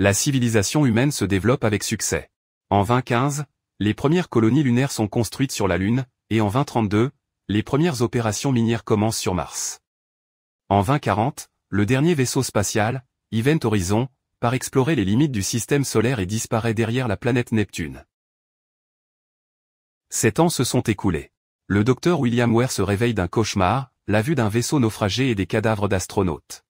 La civilisation humaine se développe avec succès. En 2015, les premières colonies lunaires sont construites sur la Lune, et en 2032, les premières opérations minières commencent sur Mars. En 2040, le dernier vaisseau spatial, Event Horizon, part explorer les limites du système solaire et disparaît derrière la planète Neptune. 7 ans se sont écoulés. Le docteur William Ware se réveille d'un cauchemar, la vue d'un vaisseau naufragé et des cadavres d'astronautes.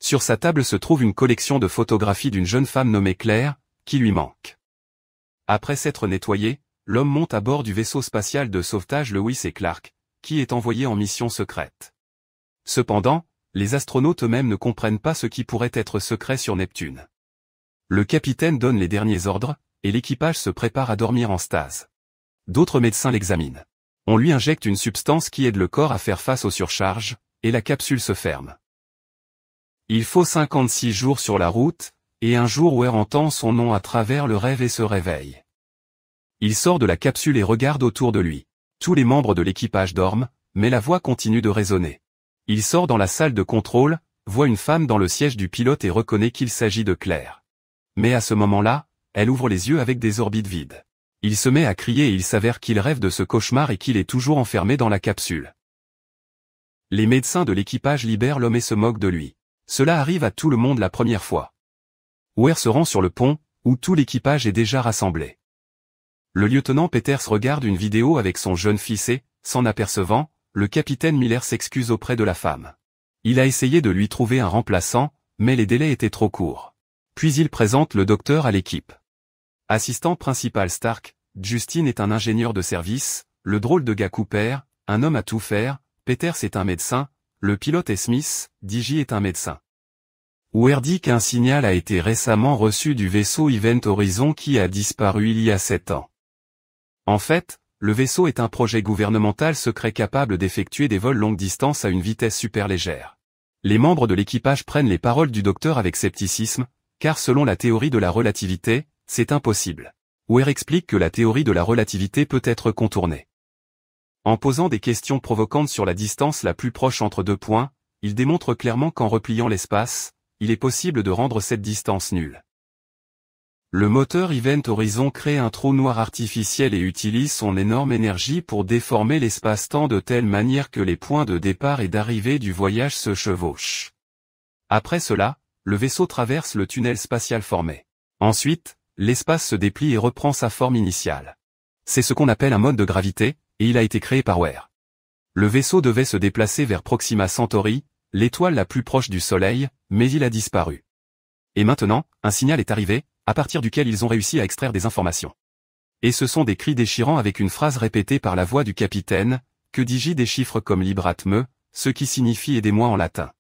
Sur sa table se trouve une collection de photographies d'une jeune femme nommée Claire, qui lui manque. Après s'être nettoyé, l'homme monte à bord du vaisseau spatial de sauvetage Lewis et Clark, qui est envoyé en mission secrète. Cependant, les astronautes eux-mêmes ne comprennent pas ce qui pourrait être secret sur Neptune. Le capitaine donne les derniers ordres, et l'équipage se prépare à dormir en stase. D'autres médecins l'examinent. On lui injecte une substance qui aide le corps à faire face aux surcharges, et la capsule se ferme. Il faut 56 jours sur la route, et un jour Ware entend son nom à travers le rêve et se réveille. Il sort de la capsule et regarde autour de lui. Tous les membres de l'équipage dorment, mais la voix continue de résonner. Il sort dans la salle de contrôle, voit une femme dans le siège du pilote et reconnaît qu'il s'agit de Claire. Mais à ce moment-là, elle ouvre les yeux avec des orbites vides. Il se met à crier et il s'avère qu'il rêve de ce cauchemar et qu'il est toujours enfermé dans la capsule. Les médecins de l'équipage libèrent l'homme et se moquent de lui. Cela arrive à tout le monde la première fois. Ware se rend sur le pont, où tout l'équipage est déjà rassemblé. Le lieutenant Peters regarde une vidéo avec son jeune fils et, s'en apercevant, le capitaine Miller s'excuse auprès de la femme. Il a essayé de lui trouver un remplaçant, mais les délais étaient trop courts. Puis il présente le docteur à l'équipe. Assistant principal Stark, Justin est un ingénieur de service, le drôle de gars Cooper, un homme à tout faire, Peters est un médecin, le pilote est Smith, Digi est un médecin. Ware dit qu'un signal a été récemment reçu du vaisseau Event Horizon qui a disparu il y a 7 ans. En fait, le vaisseau est un projet gouvernemental secret capable d'effectuer des vols longue distance à une vitesse superlégère. Les membres de l'équipage prennent les paroles du docteur avec scepticisme, car selon la théorie de la relativité, c'est impossible. Ware explique que la théorie de la relativité peut être contournée. En posant des questions provocantes sur la distance la plus proche entre deux points, il démontre clairement qu'en repliant l'espace, il est possible de rendre cette distance nulle. Le moteur Event Horizon crée un trou noir artificiel et utilise son énorme énergie pour déformer l'espace-temps de telle manière que les points de départ et d'arrivée du voyage se chevauchent. Après cela, le vaisseau traverse le tunnel spatial formé. Ensuite, l'espace se déplie et reprend sa forme initiale. C'est ce qu'on appelle un mode de gravité, et il a été créé par Ware. Le vaisseau devait se déplacer vers Proxima Centauri, l'étoile la plus proche du Soleil, mais il a disparu. Et maintenant, un signal est arrivé, à partir duquel ils ont réussi à extraire des informations. Et ce sont des cris déchirants avec une phrase répétée par la voix du capitaine, que Digi déchiffre comme Librat me, ce qui signifie aidez-moi en latin.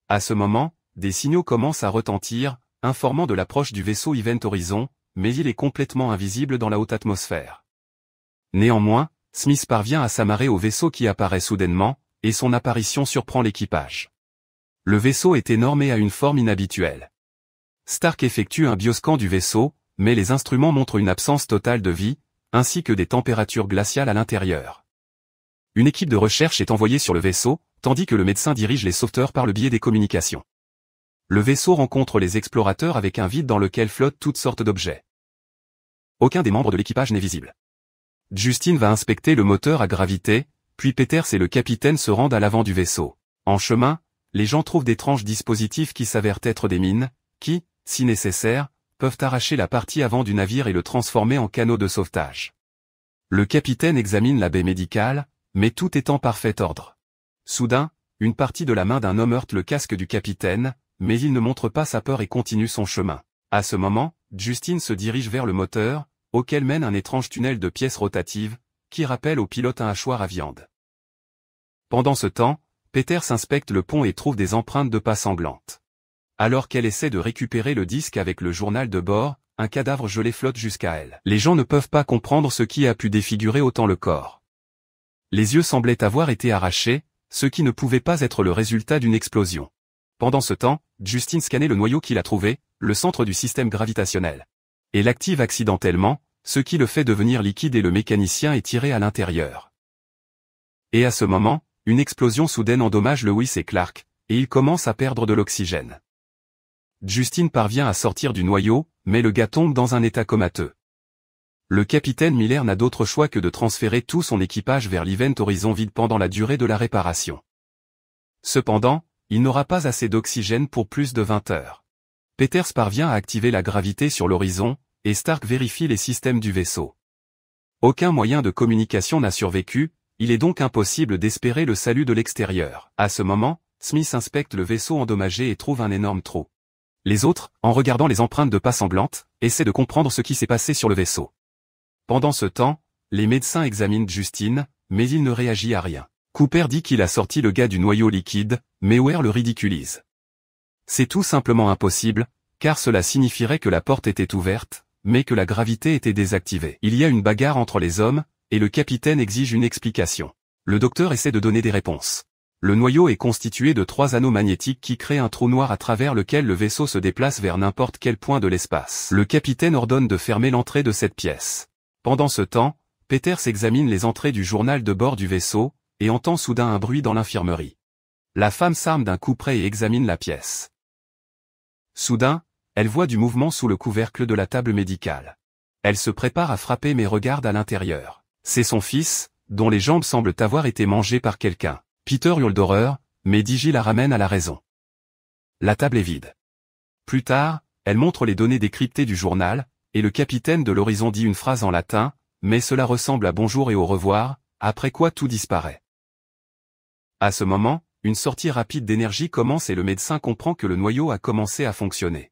À ce moment, des signaux commencent à retentir, informant de l'approche du vaisseau Event Horizon, mais il est complètement invisible dans la haute atmosphère. Néanmoins, Smith parvient à s'amarrer au vaisseau qui apparaît soudainement, et son apparition surprend l'équipage. Le vaisseau est énorme et a une forme inhabituelle. Stark effectue un bioscan du vaisseau, mais les instruments montrent une absence totale de vie, ainsi que des températures glaciales à l'intérieur. Une équipe de recherche est envoyée sur le vaisseau, tandis que le médecin dirige les sauveteurs par le biais des communications. Le vaisseau rencontre les explorateurs avec un vide dans lequel flottent toutes sortes d'objets. Aucun des membres de l'équipage n'est visible. Justin va inspecter le moteur à gravité, puis Peters et le capitaine se rendent à l'avant du vaisseau. En chemin, les gens trouvent d'étranges dispositifs qui s'avèrent être des mines, qui, si nécessaire, peuvent arracher la partie avant du navire et le transformer en canot de sauvetage. Le capitaine examine la baie médicale, mais tout est en parfait ordre. Soudain, une partie de la main d'un homme heurte le casque du capitaine, mais il ne montre pas sa peur et continue son chemin. À ce moment, Justin se dirige vers le moteur, auquel mène un étrange tunnel de pièces rotatives, qui rappelle au pilote un hachoir à viande. Pendant ce temps, Peters inspecte le pont et trouve des empreintes de pas sanglantes. Alors qu'elle essaie de récupérer le disque avec le journal de bord, un cadavre gelé flotte jusqu'à elle. Les gens ne peuvent pas comprendre ce qui a pu défigurer autant le corps. Les yeux semblaient avoir été arrachés, ce qui ne pouvait pas être le résultat d'une explosion. Pendant ce temps, Justin scannait le noyau qu'il a trouvé, le centre du système gravitationnel. Et l'active accidentellement, ce qui le fait devenir liquide et le mécanicien est tiré à l'intérieur. Et à ce moment, une explosion soudaine endommage Lewis et Clark, et il commence à perdre de l'oxygène. Justine parvient à sortir du noyau, mais le gars tombe dans un état comateux. Le capitaine Miller n'a d'autre choix que de transférer tout son équipage vers l'Event Horizon vide pendant la durée de la réparation. Cependant, il n'aura pas assez d'oxygène pour plus de 20 heures. Peters parvient à activer la gravité sur l'horizon, et Stark vérifie les systèmes du vaisseau. Aucun moyen de communication n'a survécu, il est donc impossible d'espérer le salut de l'extérieur. À ce moment, Smith inspecte le vaisseau endommagé et trouve un énorme trou. Les autres, en regardant les empreintes de pas sanglantes, essaient de comprendre ce qui s'est passé sur le vaisseau. Pendant ce temps, les médecins examinent Justine, mais il ne réagit à rien. Cooper dit qu'il a sorti le gars du noyau liquide, mais Weir le ridiculise. C'est tout simplement impossible, car cela signifierait que la porte était ouverte, mais que la gravité était désactivée. Il y a une bagarre entre les hommes, et le capitaine exige une explication. Le docteur essaie de donner des réponses. Le noyau est constitué de 3 anneaux magnétiques qui créent un trou noir à travers lequel le vaisseau se déplace vers n'importe quel point de l'espace. Le capitaine ordonne de fermer l'entrée de cette pièce. Pendant ce temps, Peters examine les entrées du journal de bord du vaisseau, et entend soudain un bruit dans l'infirmerie. La femme s'arme d'un couperet et examine la pièce. Soudain, elle voit du mouvement sous le couvercle de la table médicale. Elle se prépare à frapper mais regarde à l'intérieur. C'est son fils, dont les jambes semblent avoir été mangées par quelqu'un. Peter hurle d'horreur, mais Digi la ramène à la raison. La table est vide. Plus tard, elle montre les données décryptées du journal, et le capitaine de l'horizon dit une phrase en latin, mais cela ressemble à bonjour et au revoir, après quoi tout disparaît. À ce moment, une sortie rapide d'énergie commence et le médecin comprend que le noyau a commencé à fonctionner.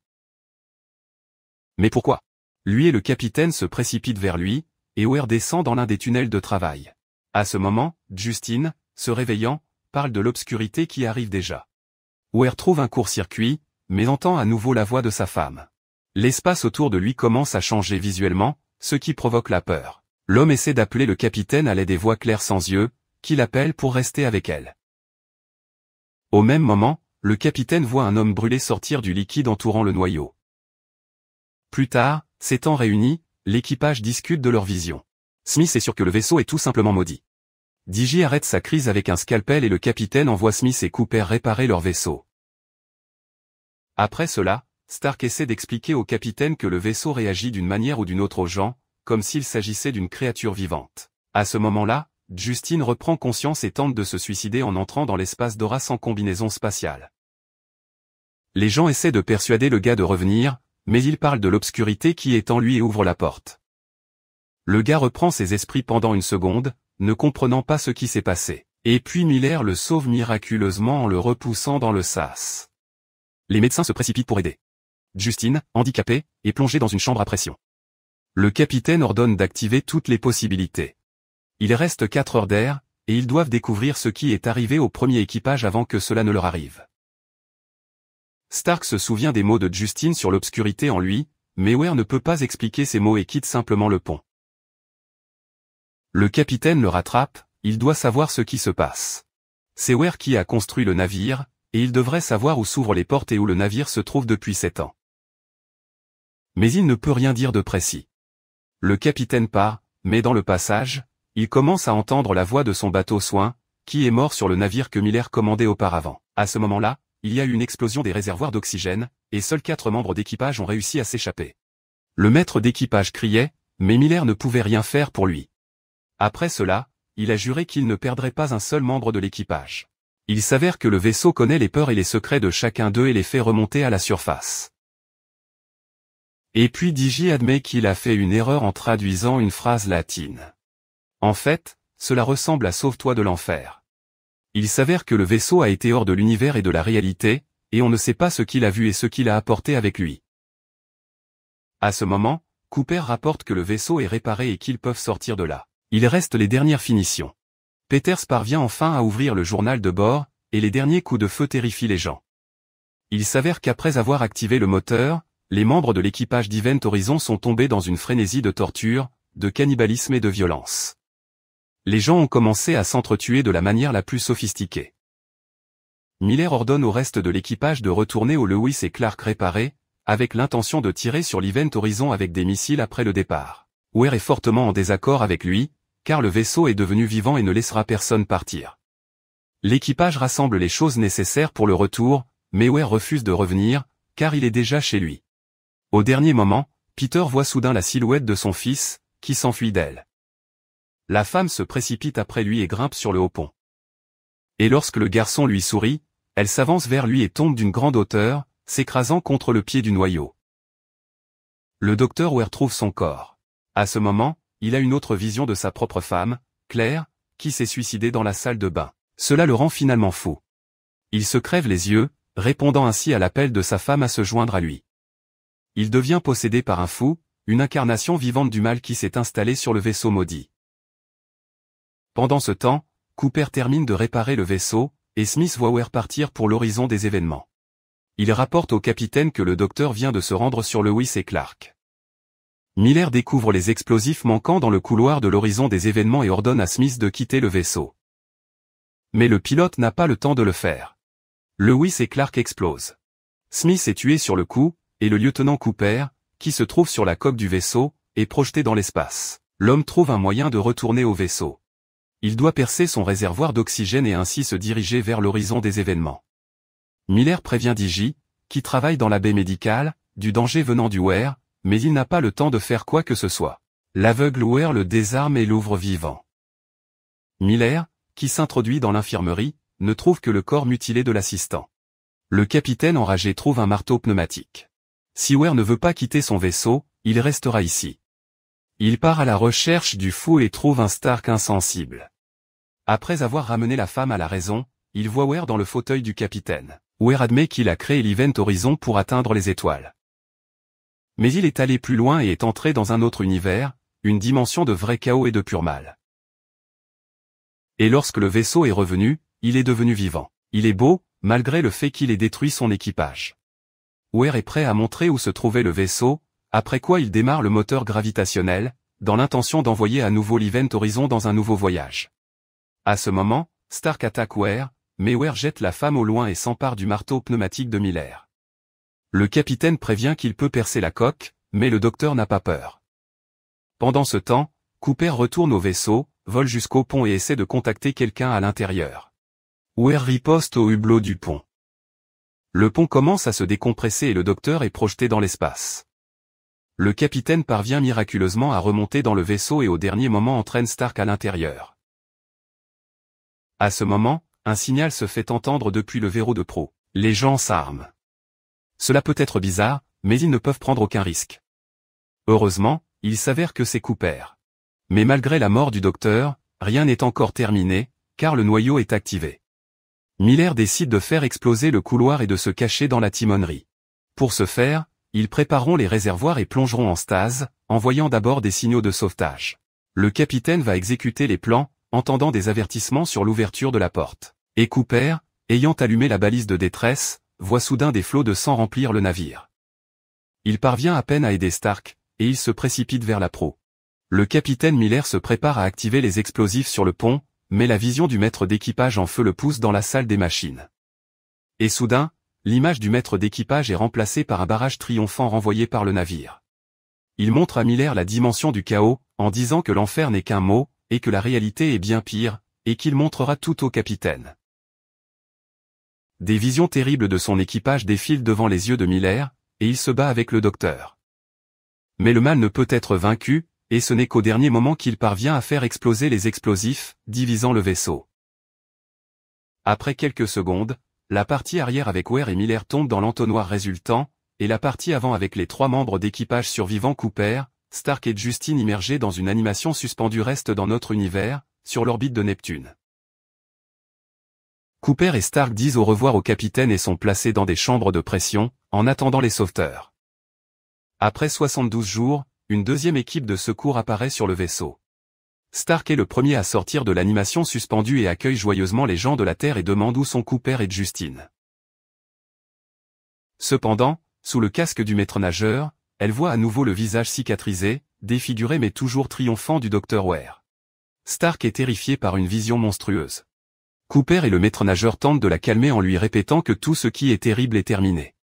Mais pourquoi? Lui et le capitaine se précipitent vers lui, et Weir descend dans l'un des tunnels de travail. À ce moment, Justine, se réveillant, parle de l'obscurité qui arrive déjà. Weir trouve un court-circuit, mais entend à nouveau la voix de sa femme. L'espace autour de lui commence à changer visuellement, ce qui provoque la peur. L'homme essaie d'appeler le capitaine à l'aide des voix claires sans yeux, qui l'appelle pour rester avec elle. Au même moment, le capitaine voit un homme brûlé sortir du liquide entourant le noyau. Plus tard, s'étant réunis, l'équipage discute de leur vision. Smith est sûr que le vaisseau est tout simplement maudit. Digi arrête sa crise avec un scalpel et le capitaine envoie Smith et Cooper réparer leur vaisseau. Après cela, Stark essaie d'expliquer au capitaine que le vaisseau réagit d'une manière ou d'une autre aux gens, comme s'il s'agissait d'une créature vivante. À ce moment-là, Justine reprend conscience et tente de se suicider en entrant dans l'espace Dora sans combinaison spatiale. Les gens essaient de persuader le gars de revenir, mais il parle de l'obscurité qui est en lui et ouvre la porte. Le gars reprend ses esprits pendant une seconde, ne comprenant pas ce qui s'est passé. Et puis Miller le sauve miraculeusement en le repoussant dans le sas. Les médecins se précipitent pour aider. Justine, handicapée, est plongée dans une chambre à pression. Le capitaine ordonne d'activer toutes les possibilités. Il reste 4 heures d'air, et ils doivent découvrir ce qui est arrivé au premier équipage avant que cela ne leur arrive. Stark se souvient des mots de Justine sur l'obscurité en lui, mais Weir ne peut pas expliquer ces mots et quitte simplement le pont. Le capitaine le rattrape, il doit savoir ce qui se passe. C'est Weir qui a construit le navire, et il devrait savoir où s'ouvrent les portes et où le navire se trouve depuis 7 ans. Mais il ne peut rien dire de précis. Le capitaine part, mais dans le passage, il commence à entendre la voix de son bateau soin, qui est mort sur le navire que Miller commandait auparavant. À ce moment-là, il y a eu une explosion des réservoirs d'oxygène, et seuls 4 membres d'équipage ont réussi à s'échapper. Le maître d'équipage criait, mais Miller ne pouvait rien faire pour lui. Après cela, il a juré qu'il ne perdrait pas un seul membre de l'équipage. Il s'avère que le vaisseau connaît les peurs et les secrets de chacun d'eux et les fait remonter à la surface. Et puis Digi admet qu'il a fait une erreur en traduisant une phrase latine. En fait, cela ressemble à « Sauve-toi de l'enfer ». Il s'avère que le vaisseau a été hors de l'univers et de la réalité, et on ne sait pas ce qu'il a vu et ce qu'il a apporté avec lui. À ce moment, Cooper rapporte que le vaisseau est réparé et qu'ils peuvent sortir de là. Il reste les dernières finitions. Peters parvient enfin à ouvrir le journal de bord, et les derniers coups de feu terrifient les gens. Il s'avère qu'après avoir activé le moteur, les membres de l'équipage d'Event Horizon sont tombés dans une frénésie de torture, de cannibalisme et de violence. Les gens ont commencé à s'entretuer de la manière la plus sophistiquée. Miller ordonne au reste de l'équipage de retourner au Lewis et Clark réparés, avec l'intention de tirer sur l'Event Horizon avec des missiles après le départ. Weir est fortement en désaccord avec lui, car le vaisseau est devenu vivant et ne laissera personne partir. L'équipage rassemble les choses nécessaires pour le retour, mais Weir refuse de revenir, car il est déjà chez lui. Au dernier moment, Peter voit soudain la silhouette de son fils, qui s'enfuit d'elle. La femme se précipite après lui et grimpe sur le haut pont. Et lorsque le garçon lui sourit, elle s'avance vers lui et tombe d'une grande hauteur, s'écrasant contre le pied du noyau. Le docteur Weir trouve son corps. À ce moment, il a une autre vision de sa propre femme, Claire, qui s'est suicidée dans la salle de bain. Cela le rend finalement fou. Il se crève les yeux, répondant ainsi à l'appel de sa femme à se joindre à lui. Il devient possédé par un fou, une incarnation vivante du mal qui s'est installée sur le vaisseau maudit. Pendant ce temps, Cooper termine de réparer le vaisseau, et Smith voit Weir partir pour l'horizon des événements. Il rapporte au capitaine que le docteur vient de se rendre sur Lewis et Clark. Miller découvre les explosifs manquants dans le couloir de l'horizon des événements et ordonne à Smith de quitter le vaisseau. Mais le pilote n'a pas le temps de le faire. Lewis et Clark explosent. Smith est tué sur le coup, et le lieutenant Cooper, qui se trouve sur la coque du vaisseau, est projeté dans l'espace. L'homme trouve un moyen de retourner au vaisseau. Il doit percer son réservoir d'oxygène et ainsi se diriger vers l'horizon des événements. Miller prévient Digi, qui travaille dans la baie médicale, du danger venant du Weir, mais il n'a pas le temps de faire quoi que ce soit. L'aveugle Weir le désarme et l'ouvre vivant. Miller, qui s'introduit dans l'infirmerie, ne trouve que le corps mutilé de l'assistant. Le capitaine enragé trouve un marteau pneumatique. Si Weir ne veut pas quitter son vaisseau, il restera ici. Il part à la recherche du fou et trouve un Stark insensible. Après avoir ramené la femme à la raison, il voit Weir dans le fauteuil du capitaine. Weir admet qu'il a créé l'Event Horizon pour atteindre les étoiles. Mais il est allé plus loin et est entré dans un autre univers, une dimension de vrai chaos et de pur mal. Et lorsque le vaisseau est revenu, il est devenu vivant. Il est beau, malgré le fait qu'il ait détruit son équipage. Weir est prêt à montrer où se trouvait le vaisseau, après quoi il démarre le moteur gravitationnel, dans l'intention d'envoyer à nouveau l'Event Horizon dans un nouveau voyage. À ce moment, Stark attaque Weir, mais Weir jette la femme au loin et s'empare du marteau pneumatique de Miller. Le capitaine prévient qu'il peut percer la coque, mais le docteur n'a pas peur. Pendant ce temps, Cooper retourne au vaisseau, vole jusqu'au pont et essaie de contacter quelqu'un à l'intérieur. Weir riposte au hublot du pont. Le pont commence à se décompresser et le docteur est projeté dans l'espace. Le capitaine parvient miraculeusement à remonter dans le vaisseau et au dernier moment entraîne Stark à l'intérieur. À ce moment, un signal se fait entendre depuis le verrou de proue. Les gens s'arment. Cela peut être bizarre, mais ils ne peuvent prendre aucun risque. Heureusement, il s'avère que c'est Cooper. Mais malgré la mort du docteur, rien n'est encore terminé, car le noyau est activé. Miller décide de faire exploser le couloir et de se cacher dans la timonerie. Pour ce faire, ils prépareront les réservoirs et plongeront en stase, envoyant d'abord des signaux de sauvetage. Le capitaine va exécuter les plans, entendant des avertissements sur l'ouverture de la porte. Et Cooper, ayant allumé la balise de détresse, voit soudain des flots de sang remplir le navire. Il parvient à peine à aider Stark, et il se précipite vers la proue. Le capitaine Miller se prépare à activer les explosifs sur le pont, mais la vision du maître d'équipage en feu le pousse dans la salle des machines. Et soudain, l'image du maître d'équipage est remplacée par un barrage triomphant renvoyé par le navire. Il montre à Miller la dimension du chaos, en disant que l'enfer n'est qu'un mot, et que la réalité est bien pire, et qu'il montrera tout au capitaine. Des visions terribles de son équipage défilent devant les yeux de Miller, et il se bat avec le docteur. Mais le mal ne peut être vaincu, et ce n'est qu'au dernier moment qu'il parvient à faire exploser les explosifs, divisant le vaisseau. Après quelques secondes, la partie arrière avec Weir et Miller tombe dans l'entonnoir résultant, et la partie avant avec les 3 membres d'équipage survivants Cooper, Stark et Justin immergés dans une animation suspendue reste dans notre univers, sur l'orbite de Neptune. Cooper et Stark disent au revoir au capitaine et sont placés dans des chambres de pression, en attendant les sauveteurs. Après 72 jours, une deuxième équipe de secours apparaît sur le vaisseau. Stark est le premier à sortir de l'animation suspendue et accueille joyeusement les gens de la Terre et demande où sont Cooper et Justin. Cependant, sous le casque du maître nageur, elle voit à nouveau le visage cicatrisé, défiguré mais toujours triomphant du Dr. Weir. Stark est terrifié par une vision monstrueuse. Cooper et le maître nageur tentent de la calmer en lui répétant que tout ce qui est terrible est terminé.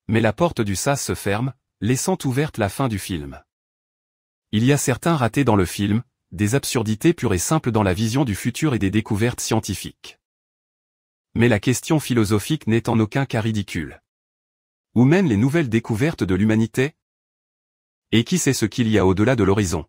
Mais la porte du sas se ferme, laissant ouverte la fin du film. Il y a certains ratés dans le film, des absurdités pures et simples dans la vision du futur et des découvertes scientifiques. Mais la question philosophique n'est en aucun cas ridicule. Où mènent les nouvelles découvertes de l'humanité? Et qui sait ce qu'il y a au-delà de l'horizon?